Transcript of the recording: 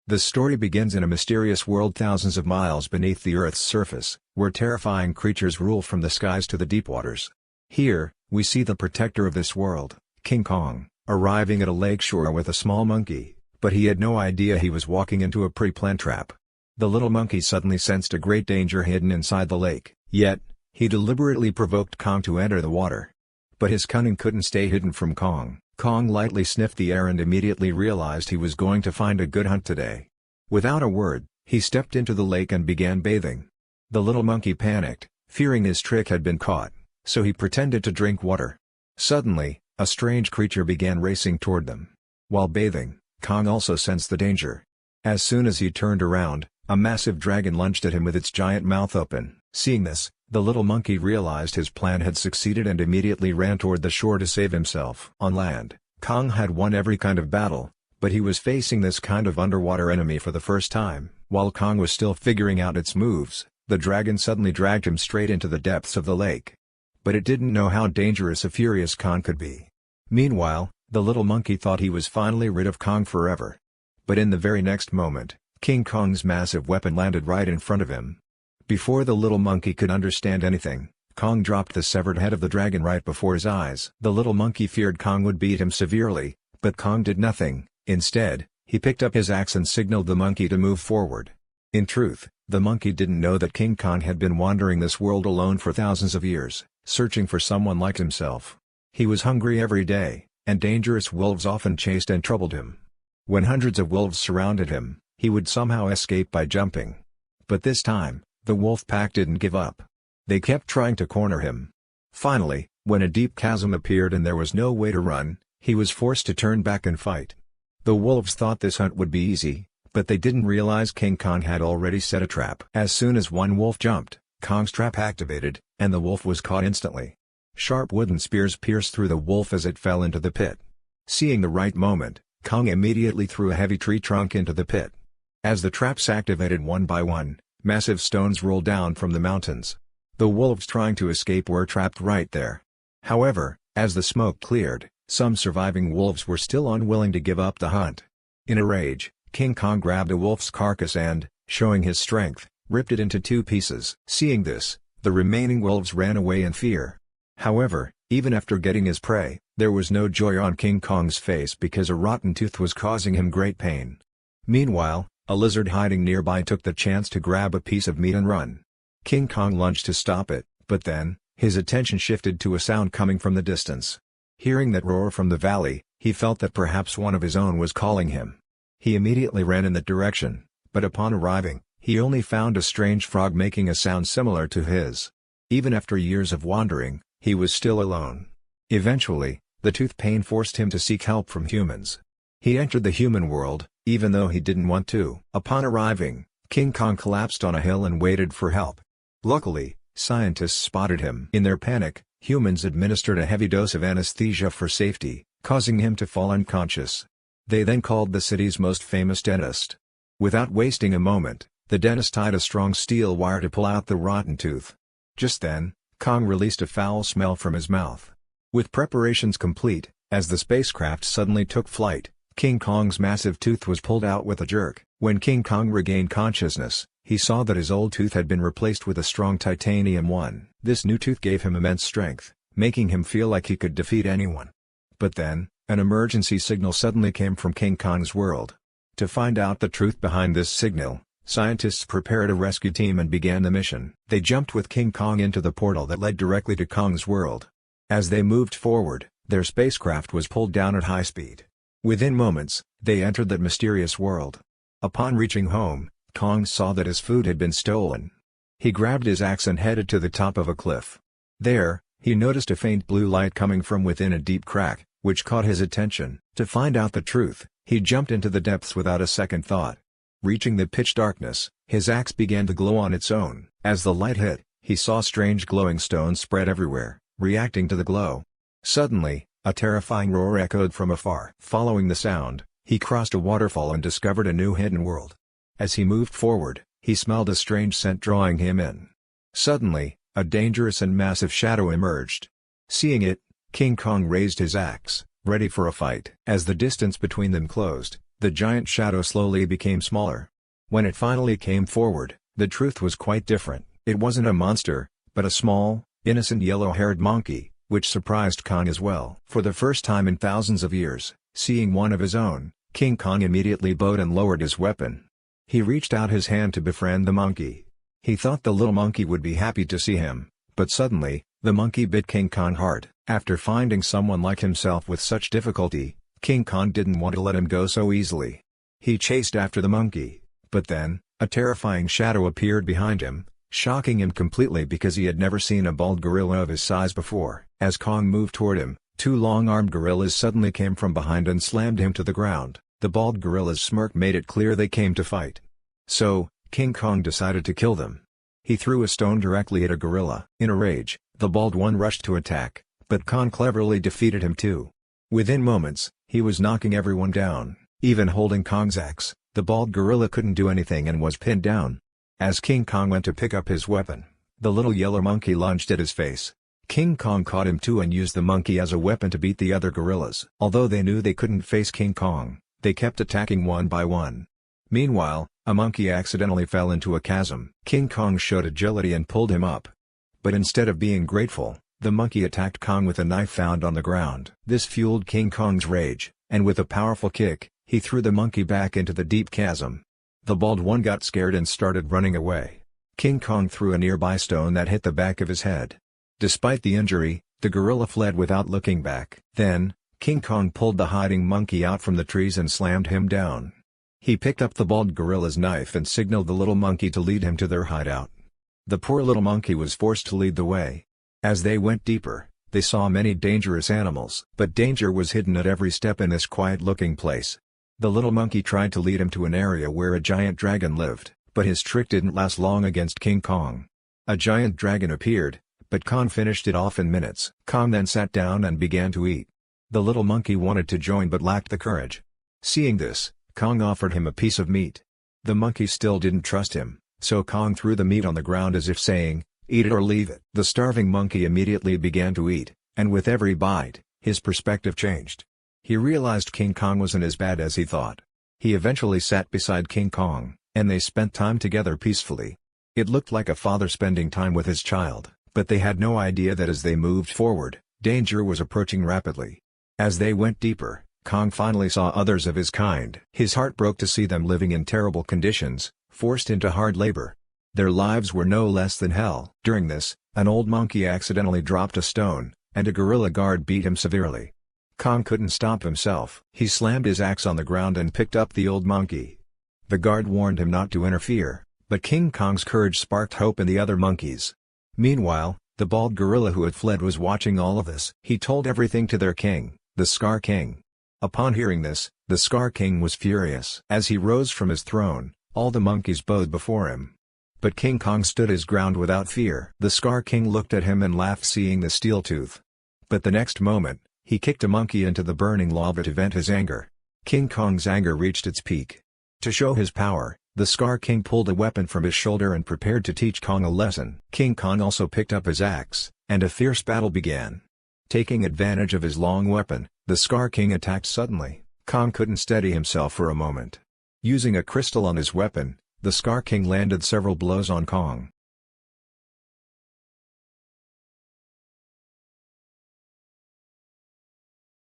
The story begins in a mysterious world thousands of miles beneath the Earth's surface, where terrifying creatures rule from the skies to the deep waters. Here, we see the protector of this world, King Kong, arriving at a lakeshore with a small monkey, but he had no idea he was walking into a pre-planned trap. The little monkey suddenly sensed a great danger hidden inside the lake, yet, he deliberately provoked Kong to enter the water. But his cunning couldn't stay hidden from Kong. Kong lightly sniffed the air and immediately realized he was going to find a good hunt today. Without a word, he stepped into the lake and began bathing. The little monkey panicked, fearing his trick had been caught, so he pretended to drink water. Suddenly, a strange creature began racing toward them. While bathing, Kong also sensed the danger. As soon as he turned around, a massive dragon lunged at him with its giant mouth open. Seeing this, the little monkey realized his plan had succeeded and immediately ran toward the shore to save himself. On land, Kong had won every kind of battle, but he was facing this kind of underwater enemy for the first time. While Kong was still figuring out its moves, the dragon suddenly dragged him straight into the depths of the lake. But it didn't know how dangerous a furious Kong could be. Meanwhile, the little monkey thought he was finally rid of Kong forever. But in the very next moment, King Kong's massive weapon landed right in front of him. Before the little monkey could understand anything, Kong dropped the severed head of the dragon right before his eyes. The little monkey feared Kong would beat him severely, but Kong did nothing. Instead, he picked up his axe and signaled the monkey to move forward. In truth, the monkey didn't know that King Kong had been wandering this world alone for thousands of years, searching for someone like himself. He was hungry every day, and dangerous wolves often chased and troubled him. When hundreds of wolves surrounded him, he would somehow escape by jumping. But this time, the wolf pack didn't give up. They kept trying to corner him. Finally, when a deep chasm appeared and there was no way to run, he was forced to turn back and fight. The wolves thought this hunt would be easy, but they didn't realize King Kong had already set a trap. As soon as one wolf jumped, Kong's trap activated, and the wolf was caught instantly. Sharp wooden spears pierced through the wolf as it fell into the pit. Seeing the right moment, Kong immediately threw a heavy tree trunk into the pit. As the traps activated one by one, massive stones rolled down from the mountains. The wolves trying to escape were trapped right there. However, as the smoke cleared, some surviving wolves were still unwilling to give up the hunt. In a rage, King Kong grabbed a wolf's carcass and, showing his strength, ripped it into two pieces. Seeing this, the remaining wolves ran away in fear. However, even after getting his prey, there was no joy on King Kong's face because a rotten tooth was causing him great pain. Meanwhile, a lizard hiding nearby took the chance to grab a piece of meat and run. King Kong lunged to stop it, but then, his attention shifted to a sound coming from the distance. Hearing that roar from the valley, he felt that perhaps one of his own was calling him. He immediately ran in that direction, but upon arriving, he only found a strange frog making a sound similar to his. Even after years of wandering, he was still alone. Eventually, the tooth pain forced him to seek help from humans. He entered the human world, even though he didn't want to. Upon arriving, King Kong collapsed on a hill and waited for help. Luckily, scientists spotted him. In their panic, humans administered a heavy dose of anesthesia for safety, causing him to fall unconscious. They then called the city's most famous dentist. Without wasting a moment, the dentist tied a strong steel wire to pull out the rotten tooth. Just then, Kong released a foul smell from his mouth. With preparations complete, as the spacecraft suddenly took flight, King Kong's massive tooth was pulled out with a jerk. When King Kong regained consciousness, he saw that his old tooth had been replaced with a strong titanium one. This new tooth gave him immense strength, making him feel like he could defeat anyone. But then, an emergency signal suddenly came from King Kong's world. To find out the truth behind this signal, scientists prepared a rescue team and began the mission. They jumped with King Kong into the portal that led directly to Kong's world. As they moved forward, their spacecraft was pulled down at high speed. Within moments, they entered that mysterious world. Upon reaching home, Kong saw that his food had been stolen. He grabbed his axe and headed to the top of a cliff. There, he noticed a faint blue light coming from within a deep crack, which caught his attention. To find out the truth, he jumped into the depths without a second thought. Reaching the pitch darkness, his axe began to glow on its own. As the light hit, he saw strange glowing stones spread everywhere, reacting to the glow. Suddenly, a terrifying roar echoed from afar. Following the sound, he crossed a waterfall and discovered a new hidden world. As he moved forward, he smelled a strange scent drawing him in. Suddenly, a dangerous and massive shadow emerged. Seeing it, King Kong raised his axe, ready for a fight. As the distance between them closed, The giant shadow slowly became smaller. When it finally came forward, the truth was quite different. It wasn't a monster, but a small, innocent yellow-haired monkey, which surprised Kong as well. For the first time in thousands of years, seeing one of his own, King Kong immediately bowed and lowered his weapon. He reached out his hand to befriend the monkey. He thought the little monkey would be happy to see him, but suddenly, the monkey bit King Kong hard. After finding someone like himself with such difficulty, King Kong didn't want to let him go so easily. He chased after the monkey, but then, a terrifying shadow appeared behind him, shocking him completely because he had never seen a bald gorilla of his size before. As Kong moved toward him, two long-armed gorillas suddenly came from behind and slammed him to the ground. The bald gorilla's smirk made it clear they came to fight. So, King Kong decided to kill them. He threw a stone directly at a gorilla. In a rage, the bald one rushed to attack, but Kong cleverly defeated him too. Within moments, he was knocking everyone down. Even holding Kong's axe, the bald gorilla couldn't do anything and was pinned down. As King Kong went to pick up his weapon, the little yellow monkey lunged at his face. King Kong caught him too and used the monkey as a weapon to beat the other gorillas. Although they knew they couldn't face King Kong, they kept attacking one by one. Meanwhile, a monkey accidentally fell into a chasm. King Kong showed agility and pulled him up. But instead of being grateful, the monkey attacked Kong with a knife found on the ground. This fueled King Kong's rage, and with a powerful kick, he threw the monkey back into the deep chasm. The bald one got scared and started running away. King Kong threw a nearby stone that hit the back of his head. Despite the injury, the gorilla fled without looking back. Then, King Kong pulled the hiding monkey out from the trees and slammed him down. He picked up the bald gorilla's knife and signaled the little monkey to lead him to their hideout. The poor little monkey was forced to lead the way. As they went deeper, they saw many dangerous animals. But danger was hidden at every step in this quiet-looking place. The little monkey tried to lead him to an area where a giant dragon lived, but his trick didn't last long against King Kong. A giant dragon appeared, but Kong finished it off in minutes. Kong then sat down and began to eat. The little monkey wanted to join but lacked the courage. Seeing this, Kong offered him a piece of meat. The monkey still didn't trust him, so Kong threw the meat on the ground as if saying, "Eat it or leave it." The starving monkey immediately began to eat, and with every bite, his perspective changed. He realized King Kong wasn't as bad as he thought. He eventually sat beside King Kong, and they spent time together peacefully. It looked like a father spending time with his child, but they had no idea that as they moved forward, danger was approaching rapidly. As they went deeper, Kong finally saw others of his kind. His heart broke to see them living in terrible conditions, forced into hard labor. Their lives were no less than hell. During this, an old monkey accidentally dropped a stone, and a gorilla guard beat him severely. Kong couldn't stop himself. He slammed his axe on the ground and picked up the old monkey. The guard warned him not to interfere, but King Kong's courage sparked hope in the other monkeys. Meanwhile, the bald gorilla who had fled was watching all of this. He told everything to their king, the Skar King. Upon hearing this, the Skar King was furious. As he rose from his throne, all the monkeys bowed before him. But King Kong stood his ground without fear. The Skar King looked at him and laughed seeing the steel tooth. But the next moment, he kicked a monkey into the burning lava to vent his anger. King Kong's anger reached its peak. To show his power, the Skar King pulled a weapon from his shoulder and prepared to teach Kong a lesson. King Kong also picked up his axe, and a fierce battle began. Taking advantage of his long weapon, the Skar King attacked suddenly. Kong couldn't steady himself for a moment. Using a crystal on his weapon, the Skar King landed several blows on Kong.